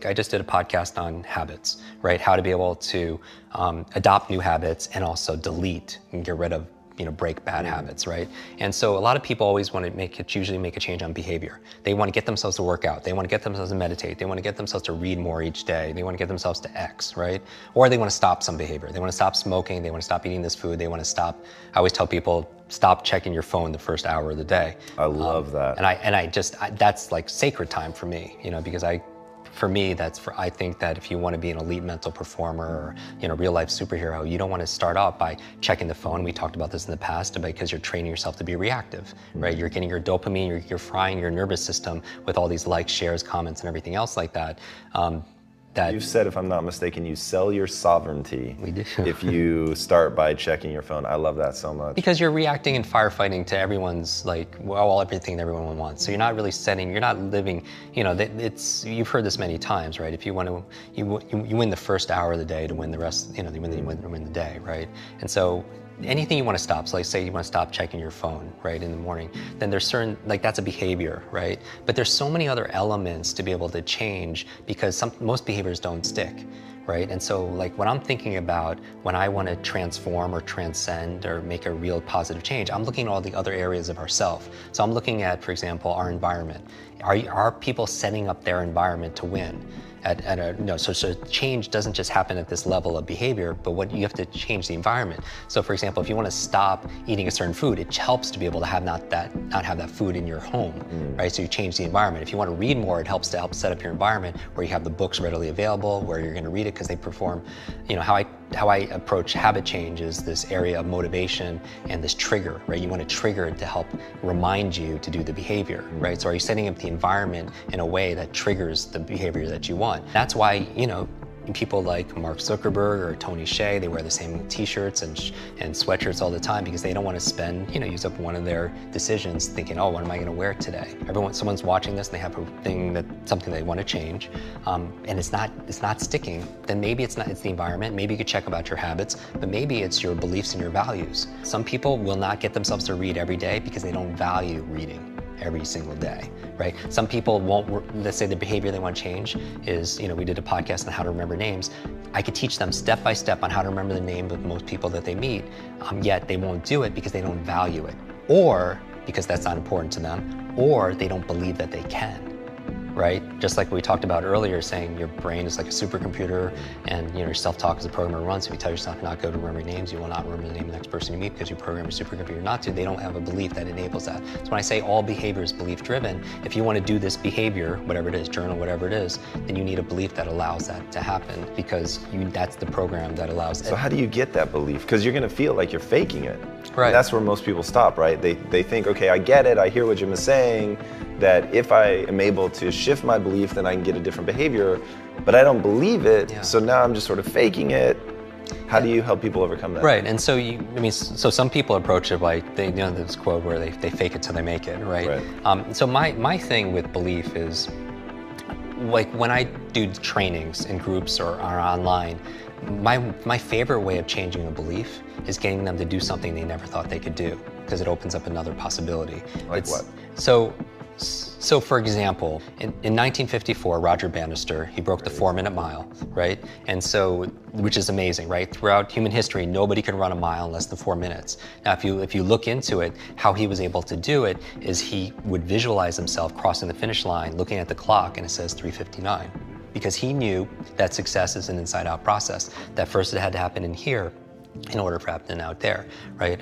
I just did a podcast on habits, right? How to be able to adopt new habits and also delete and get rid of, break bad habits, right? And so a lot of people always want to usually make a change on behavior. They want to get themselves to work out. They want to get themselves to meditate. They want to get themselves to read more each day. They want to get themselves to X, right? Or they want to stop some behavior. They want to stop smoking. They want to stop eating this food. They want to stop, I always tell people, stop checking your phone the first hour of the day. I love that. And that's like sacred time for me, because I think that if you want to be an elite mental performer or, real life superhero, you don't want to start off by checking the phone. We talked about this in the past because you're training yourself to be reactive, right? You're getting your dopamine, you're frying your nervous system with all these likes, shares, comments, and everything else like that. You've said, if I'm not mistaken, you sell your sovereignty. We do. If you start by checking your phone. I love that so much. Because you're reacting and firefighting to everyone's everything that everyone wants. So you're not really you're not living, you've heard this many times, right? If you want to, you win the first hour of the day to win the rest, you win the day, right? And so anything you want to stop, so like say you want to stop checking your phone, right, in the morning, then there's certain, that's a behavior, right? But there's so many other elements to be able to change because most behaviors don't stick, right? And so when I'm thinking about when I want to transform or transcend or make a real positive change, I'm looking at all the other areas of ourself. So I'm looking at, for example, our environment. Are people setting up their environment to win? So change doesn't just happen at this level of behavior, but you have to change the environment. So for example, if you want to stop eating a certain food, it helps to be able to not have that food in your home, right? So you change the environment. If you want to read more, it helps to help set up your environment where you have the books readily available, where you're going to read it because they perform, how I approach habit change is this area of motivation and this trigger, right? You want to trigger it to help remind you to do the behavior, right? So are you setting up the environment in a way that triggers the behavior that you want? That's why, people like Mark Zuckerberg or Tony Hsieh, they wear the same t-shirts and sweatshirts all the time because they don't want to spend, use up one of their decisions thinking, oh, what am I going to wear today? Someone's watching this and they have something they want to change, and it's not sticking, then maybe it's the environment, maybe you could check about your habits, but maybe it's your beliefs and your values. Some people will not get themselves to read every day because they don't value reading every single day, right? Some people won't, let's say the behavior they want to change is, we did a podcast on how to remember names. I could teach them step by step on how to remember the name of most people that they meet, yet they won't do it because they don't value it, or because that's not important to them, or they don't believe that they can. Right? Just like we talked about earlier, saying your brain is like a supercomputer and your self-talk is a program to run. So if you tell yourself not to go to remember names, you will not remember the name of the next person you meet because you program your supercomputer not to. They don't have a belief that enables that. So when I say all behavior is belief-driven, if you want to do this behavior, whatever it is, journal, whatever it is, then you need a belief that allows that to happen because that's the program that allows it. So how do you get that belief? Because you're going to feel like you're faking it. Right. And that's where most people stop, right? They think, okay, I get it, I hear what Jim is saying, that if I am able to shift my belief, then I can get a different behavior, but I don't believe it, so now I'm just sort of faking it. How do you help people overcome that? Right, and so so some people approach it like, this quote where they fake it till they make it, right? So my thing with belief is, when I do trainings in groups or online, my favorite way of changing a belief is getting them to do something they never thought they could do, because it opens up another possibility. Like what? So for example, in 1954, Roger Bannister, he broke the 4-minute mile, right? And so, which is amazing, right? Throughout human history, nobody can run a mile in less than 4 minutes. Now, if you look into it, how he was able to do it is he would visualize himself crossing the finish line, looking at the clock, and it says 3:59. Because he knew that success is an inside-out process. That first it had to happen in here in order for it to happen out there, right?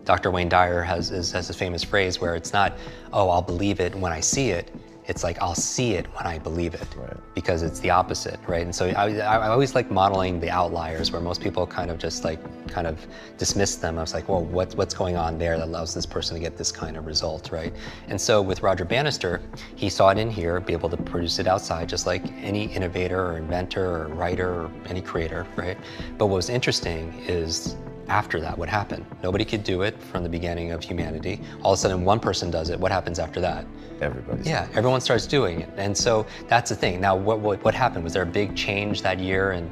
Dr. Wayne Dyer has a famous phrase where it's not, oh, I'll believe it when I see it. It's like, I'll see it when I believe it, right? Because it's the opposite, right? And so I always like modeling the outliers where most people kind of dismiss them. I was like, well, what's going on there that allows this person to get this kind of result, right? And so with Roger Bannister, he saw it in here, be able to produce it outside, just like any innovator or inventor or writer or any creator, right? But what was interesting is, after that, what happened? Nobody could do it from the beginning of humanity. All of a sudden, one person does it. What happens after that? Everybody. Yeah, everyone starts doing it. And so that's the thing. Now, what happened? Was there a big change that year in,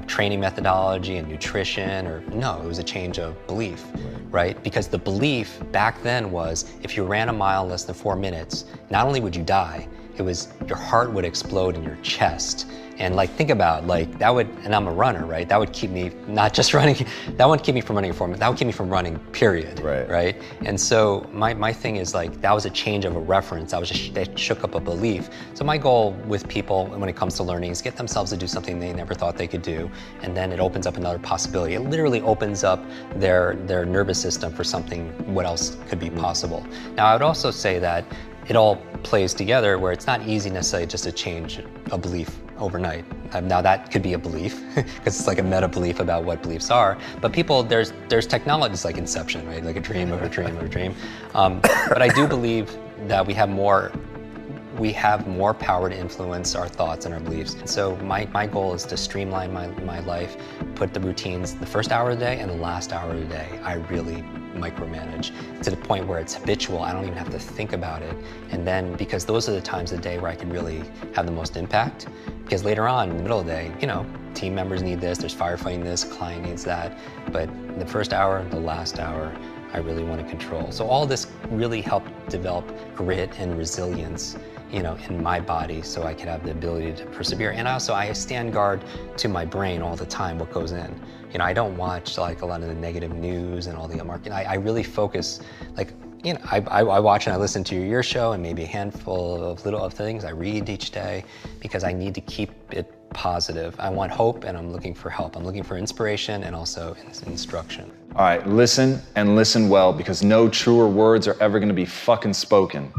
training methodology and nutrition? Or no, it was a change of belief, right? Because the belief back then was, if you ran a mile in less than 4 minutes, not only would you die, your heart would explode in your chest. And like, think about like that would, and I'm a runner, right? That would keep me not just running, that wouldn't keep me from running a form, that would keep me from running, period. Right? And so my thing is like, that was a change of a reference. That shook up a belief. So my goal with people when it comes to learning is get themselves to do something they never thought they could do. And then it opens up another possibility. It literally opens up their nervous system for something, what else could be possible. Now, I would also say that it all plays together where it's not easy necessarily just to change a belief overnight. Now that could be a belief because it's like a meta belief about what beliefs are. But people, there's technologies like Inception, right? Like a dream of a dream of a dream. But I do believe that we have more power to influence our thoughts and our beliefs. And so my goal is to streamline my life, put the routines, the first hour of the day and the last hour of the day, I really micromanage to the point where it's habitual. I don't even have to think about it. And then, because those are the times of the day where I can really have the most impact. Because later on, in the middle of the day, you know, team members need this, there's firefighting this, client needs that. But the first hour, the last hour, I really want to control. So all this really helped develop grit and resilience, you know, in my body, so I could have the ability to persevere. And also, I stand guard to my brain all the time, what goes in. You know, I don't watch like a lot of the negative news and all the marketing. I really focus, like, you know, I watch and I listen to your show and maybe a handful of little things I read each day because I need to keep it positive. I want hope and I'm looking for help. I'm looking for inspiration and also instruction. All right, listen and listen well, because no truer words are ever gonna be fucking spoken.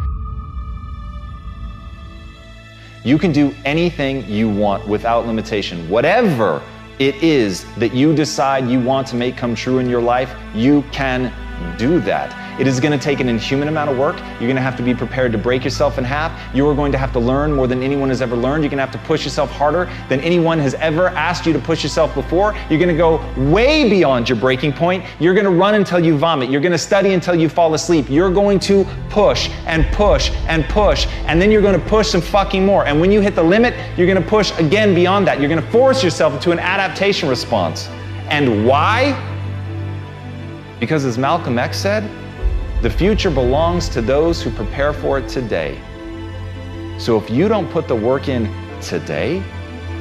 You can do anything you want without limitation. Whatever it is that you decide you want to make come true in your life, you can do that. It is going to take an inhuman amount of work. You're going to have to be prepared to break yourself in half. You are going to have to learn more than anyone has ever learned. You're going to have to push yourself harder than anyone has ever asked you to push yourself before. You're going to go way beyond your breaking point. You're going to run until you vomit. You're going to study until you fall asleep. You're going to push and push and push, and then you're going to push some fucking more. And when you hit the limit, you're going to push again beyond that. You're going to force yourself into an adaptation response. And why? Because as Malcolm X said, the future belongs to those who prepare for it today. So if you don't put the work in today,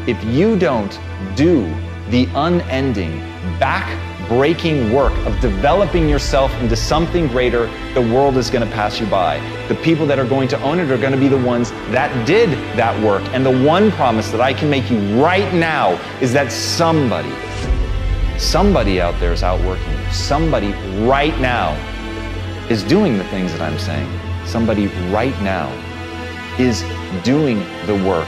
if you don't do the unending, back-breaking work of developing yourself into something greater, the world is going to pass you by. The people that are going to own it are going to be the ones that did that work. And the one promise that I can make you right now is that somebody out there is outworking you. Somebody right now is doing the things that I'm saying. Somebody right now is doing the work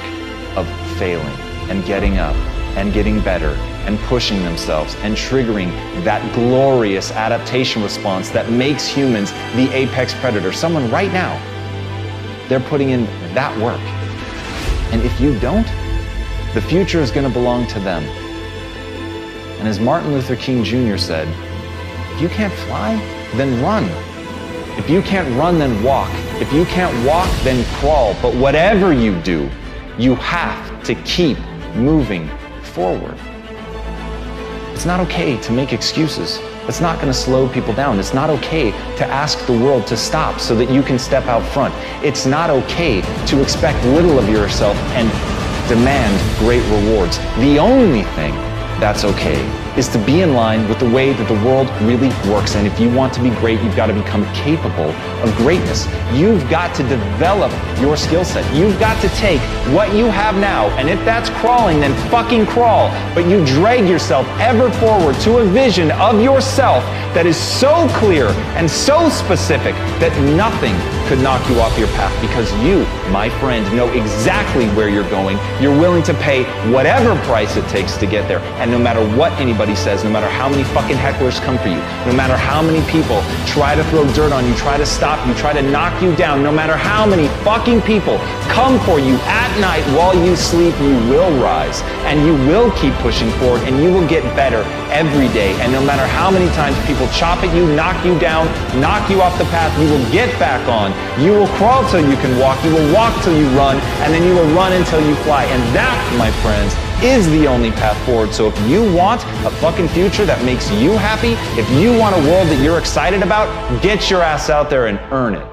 of failing and getting up and getting better and pushing themselves and triggering that glorious adaptation response that makes humans the apex predator. Someone right now, they're putting in that work. And if you don't, the future is going to belong to them. And as Martin Luther King Jr. said, if you can't fly, then run. If you can't run, then walk. If you can't walk, then crawl. But whatever you do, you have to keep moving forward. It's not okay to make excuses. It's not going to slow people down. It's not okay to ask the world to stop so that you can step out front. It's not okay to expect little of yourself and demand great rewards. The only thing that's okay is to be in line with the way that the world really works. And if you want to be great, you've got to become capable of greatness. You've got to develop your skill set. You've got to take what you have now, and if that's crawling, then fucking crawl. But you drag yourself ever forward to a vision of yourself that is so clear and so specific that nothing could knock you off your path, because you, my friend, know exactly where you're going. You're willing to pay whatever price it takes to get there. And no matter what anybody says, no matter how many fucking hecklers come for you, no matter how many people try to throw dirt on you, try to stop you, try to knock you down, no matter how many fucking people come for you at night while you sleep, you will rise and you will keep pushing forward and you will get better every day. And no matter how many times people chop at you, knock you down, knock you off the path, you will get back on. You will crawl till you can walk, you will walk till you run, and then you will run until you fly. And that, my friends, is the only path forward. So if you want a fucking future that makes you happy, if you want a world that you're excited about, get your ass out there and earn it.